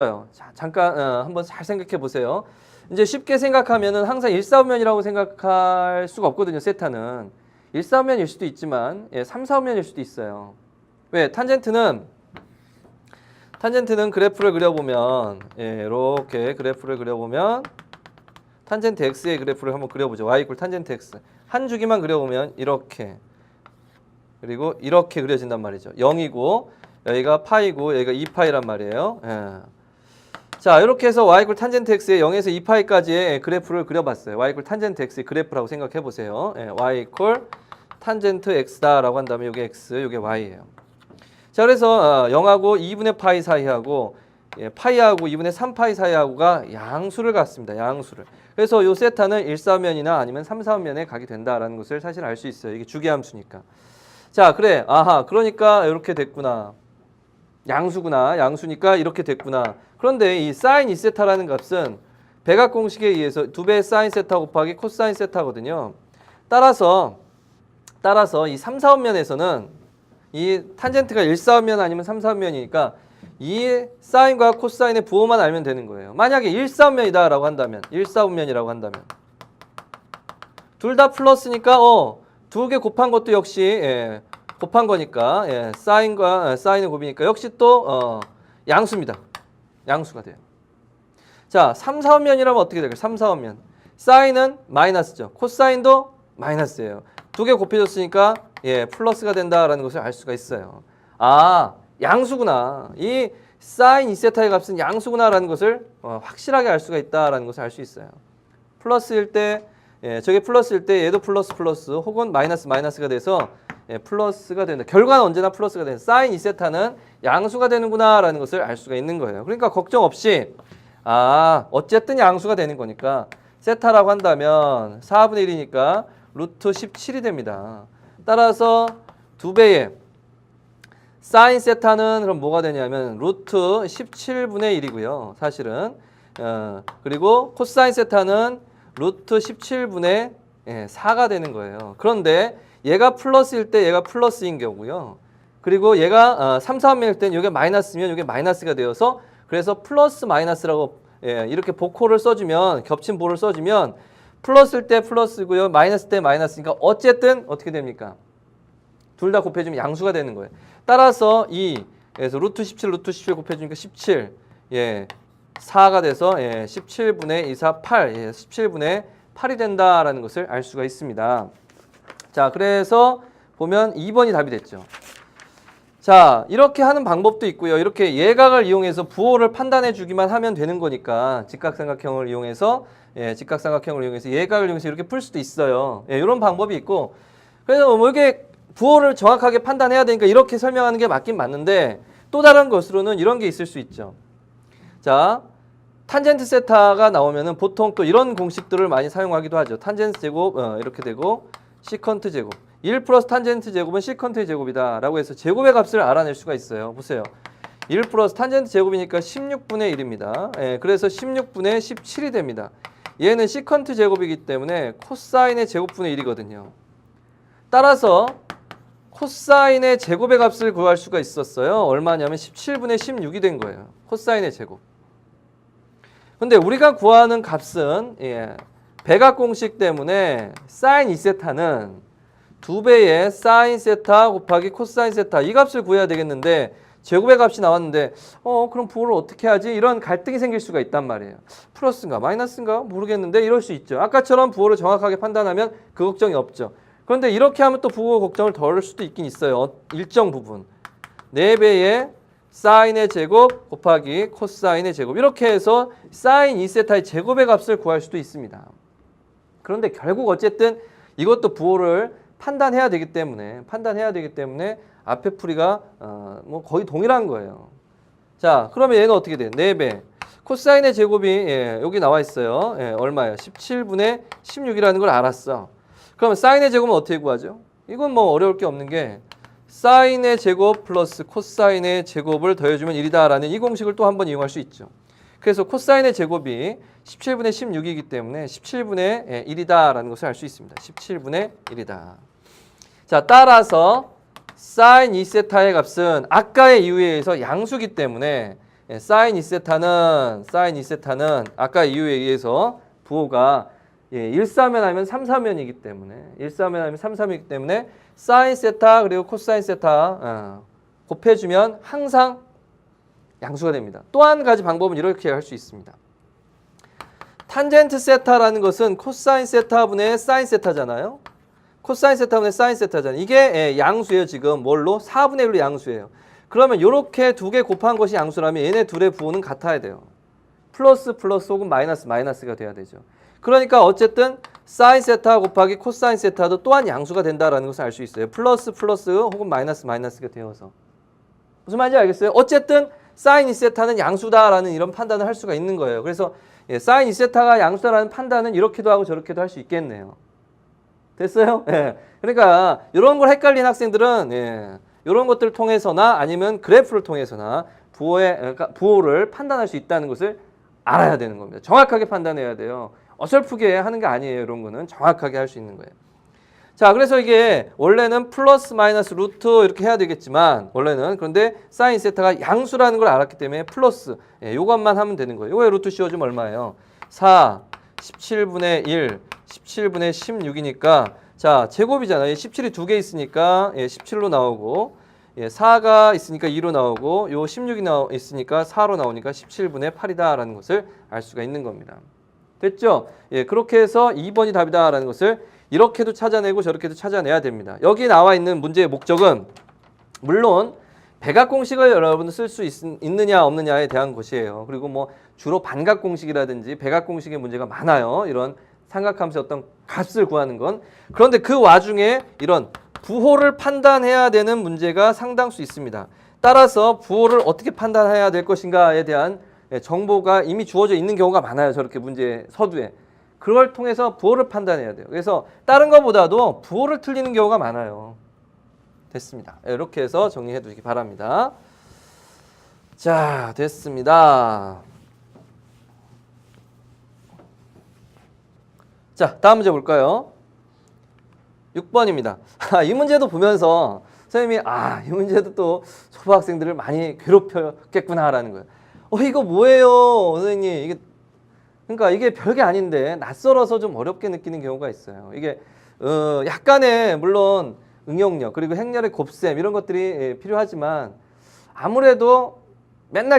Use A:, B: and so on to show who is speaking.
A: 자, 잠깐 한번 잘 생각해 보세요. 이제 쉽게 생각하면은 항상 일사분면이라고 생각할 수가 없거든요. 세타는 일사분면일 수도 있지만 3사분면일 수도 있어요. 왜? 탄젠트는 그래프를 그려보면 이렇게 그래프를 그려보면 탄젠트 x의 그래프를 한번 그려보죠. y 이퀄 탄젠트 x 한 주기만 그려보면 이렇게 그리고 이렇게 그려진단 말이죠. 0이고 여기가 파이고 여기가 2파이란 말이에요. 자, 이렇게 해서 y 이퀄 탄젠트 x의 0에서 2파이까지의 그래프를 그려봤어요. y 이퀄 탄젠트 x의 그래프라고 생각해 보세요. y 이퀄 탄젠트 x다라고 한다면 이게 x, 이게 y예요. 자, 그래서 0하고 2분의 파이 사이하고 파이하고 2분의 3파이 사이하고가 양수를 갖습니다. 양수를. 그래서 요 세타는 1사분면이나 아니면 3사분면에 가게 된다라는 것을 사실 알 수 있어요. 이게 주기함수니까. 자, 그래. 아하, 그러니까 이렇게 됐구나. 양수구나. 양수니까 이렇게 됐구나. 그런데 이 사인 2세타라는 값은 백악 공식에 의해서 2배의 사인 세타 곱하기 코사인 세타거든요. 따라서 이 3사분면에서는 이 탄젠트가 1사분면 아니면 3사분면이니까 이 사인과 코사인의 부호만 알면 되는 거예요. 만약에 1사분면이다라고 한다면 1사분면이라고 한다면 둘 다 플러스니까 두 개 곱한 것도 역시 곱한 거니까 사인과 사인의 곱이니까 역시 또 양수입니다. 양수가 돼요. 자, 3사분면이라면 어떻게 될까요? 3사분면 사인은 마이너스죠. 코사인도 마이너스예요. 두 개 곱해줬으니까 플러스가 된다라는 것을 알 수가 있어요. 아, 양수구나. 이 사인 2세타의 값은 양수구나라는 것을 확실하게 알 수가 있다라는 것을 알 수 있어요. 플러스일 때 저게 플러스일 때 얘도 플러스 혹은 마이너스가 돼서 플러스가 된다. 결과는 언제나 플러스가 된다. 사인 2세타는 양수가 되는구나라는 것을 알 수가 있는 거예요. 그러니까 걱정 없이 어쨌든 양수가 되는 거니까 세타라고 한다면 4분의 1이니까 루트 17이 됩니다. 따라서 2배의 사인 세타는 그럼 뭐가 되냐면 루트 17분의 1이고요. 사실은 그리고 코사인 세타는 루트 17분의 4가 되는 거예요. 그런데 얘가 플러스일 때 얘가 플러스인 경우고요. 그리고 얘가 3, 4분면일 때는 이게 마이너스면 이게 마이너스가 되어서 그래서 플러스 마이너스라고 이렇게 복호를 써주면 겹친 보를 써주면 플러스일 때 플러스고요. 마이너스 때 마이너스니까 어쨌든 어떻게 됩니까? 둘 다 곱해주면 양수가 되는 거예요. 따라서 그래서 루트 17 곱해주니까 17 4가 돼서 17분의 2, 4, 8 17분의 8이 된다라는 것을 알 수가 있습니다. 자, 그래서 보면 2번이 답이 됐죠. 자, 이렇게 하는 방법도 있고요. 이렇게 예각을 이용해서 부호를 판단해 주기만 하면 되는 거니까 직각삼각형을 이용해서 예각을 이용해서 이렇게 풀 수도 있어요. 이런 방법이 있고 그래서 뭐 이렇게 부호를 정확하게 판단해야 되니까 이렇게 설명하는 게 맞긴 맞는데 또 다른 것으로는 이런 게 있을 수 있죠. 자, 탄젠트 세타가 나오면은 보통 또 이런 공식들을 많이 사용하기도 하죠. 탄젠트 제곱 이렇게 되고 시컨트 제곱 1 플러스 탄젠트 제곱은 시컨트의 제곱이다 라고 해서 제곱의 값을 알아낼 수가 있어요. 보세요. 1 플러스 탄젠트 제곱이니까 16분의 1입니다. 그래서 16분의 17이 됩니다. 얘는 시컨트 제곱이기 때문에 코사인의 제곱분의 1이거든요. 따라서 코사인의 제곱의 값을 구할 수가 있었어요. 얼마냐면 17분의 16이 된 거예요. 코사인의 제곱. 근데 우리가 구하는 값은 백악 공식 때문에 사인 2세타는 2배의 사인 세타 곱하기 코사인 세타 이 값을 구해야 되겠는데 제곱의 값이 나왔는데 그럼 부호를 어떻게 하지? 이런 갈등이 생길 수가 있단 말이에요. 플러스인가 마이너스인가 모르겠는데 이럴 수 있죠. 아까처럼 부호를 정확하게 판단하면 그 걱정이 없죠. 그런데 이렇게 하면 또 부호 걱정을 덜 할 수도 있긴 있어요. 일정 부분. 4배의 사인의 제곱 곱하기 코사인의 제곱 이렇게 해서 사인 2세타의 제곱의 값을 구할 수도 있습니다. 그런데 결국 어쨌든 이것도 부호를 판단해야 되기 때문에 앞에 풀이가 뭐 거의 동일한 거예요. 자, 그러면 얘는 어떻게 돼요? 4배. 코사인의 제곱이 여기 나와 있어요. 얼마예요? 17분의 16이라는 걸 알았어. 그러면 사인의 제곱은 어떻게 구하죠? 이건 뭐 어려울 게 없는 게 사인의 제곱 플러스 코사인의 제곱을 더해주면 1이다라는 이 공식을 또 한번 이용할 수 있죠. 그래서 코사인의 제곱이 17분의 16이기 때문에 17분의 1이다라는 것을 알 수 있습니다. 17분의 1이다. 자, 따라서 사인 2세타의 값은 아까의 이유에 의해서 양수기 때문에 사인 2세타는 아까 이유에 의해서 부호가 1사면 하면 3사면이기 때문에 1사면 하면 3사면이기 때문에 사인 세타 그리고 코사인 세타 곱해주면 항상 양수가 됩니다. 또 한 가지 방법은 이렇게 할 수 있습니다. 탄젠트 세타라는 것은 코사인 세타분의 사인 세타잖아요. 코사인 세타분의 사인 세타잖아요. 이게 양수예요. 지금 뭘로? 4분의 1로 양수예요. 그러면 이렇게 두 개 곱한 것이 양수라면 얘네 둘의 부호는 같아야 돼요. 플러스 플러스 혹은 마이너스 마이너스가 돼야 되죠. 그러니까 어쨌든 사인 세타 곱하기 코사인 세타도 또한 양수가 된다라는 것을 알 수 있어요. 플러스 플러스 혹은 마이너스 마이너스가 되어서. 무슨 말인지 알겠어요? 어쨌든 사인 2세타는 양수다라는 이런 판단을 할 수가 있는 거예요. 그래서 사인 2세타가 양수다라는 판단은 이렇게도 하고 저렇게도 할 수 있겠네요. 됐어요? 그러니까 이런 걸 헷갈린 학생들은 이런 것들을 통해서나 아니면 그래프를 통해서나 부호를 판단할 수 있다는 것을 알아야 되는 겁니다. 정확하게 판단해야 돼요. 어설프게 하는 게 아니에요. 이런 거는 정확하게 할 수 있는 거예요. 자, 그래서 이게 원래는 플러스 마이너스 루트 이렇게 해야 되겠지만 원래는 그런데 사인 세타가 양수라는 걸 알았기 때문에 플러스 요것만 하면 되는 거예요. 요거에 루트 씌워주면 얼마예요? 4, 17분의 1, 17분의 16이니까 자, 제곱이잖아요. 17이 두 개 있으니까 17로 나오고 4가 있으니까 2로 나오고 요 16이 있으니까 4로 나오니까 17분의 8이다라는 것을 알 수가 있는 겁니다. 됐죠? 그렇게 해서 2번이 답이다라는 것을 이렇게도 찾아내고 저렇게도 찾아내야 됩니다. 여기 나와 있는 문제의 목적은 물론 백악공식을 여러분들 쓸 수 있느냐 없느냐에 대한 것이에요. 그리고 뭐 주로 반각공식이라든지 백악공식의 문제가 많아요. 이런 삼각함수의 어떤 값을 구하는 건. 그런데 그 와중에 이런 부호를 판단해야 되는 문제가 상당수 있습니다. 따라서 부호를 어떻게 판단해야 될 것인가에 대한 정보가 이미 주어져 있는 경우가 많아요. 저렇게 문제 서두에. 그걸 통해서 부호를 판단해야 돼요. 그래서 다른 것보다도 부호를 틀리는 경우가 많아요. 됐습니다. 이렇게 해서 정리해 두시기 바랍니다. 자, 됐습니다. 자, 다음 문제 볼까요? 6번입니다. 이 문제도 보면서 선생님이 이 문제도 또 초등학생들을 많이 괴롭혔겠구나라는 거예요. 이거 뭐예요, 선생님? 그러니까 이게 별게 아닌데 낯설어서 좀 어렵게 느끼는 경우가 있어요. 이게 약간의 물론 응용력 그리고 행렬의 곱셈 이런 것들이 필요하지만 아무래도 맨날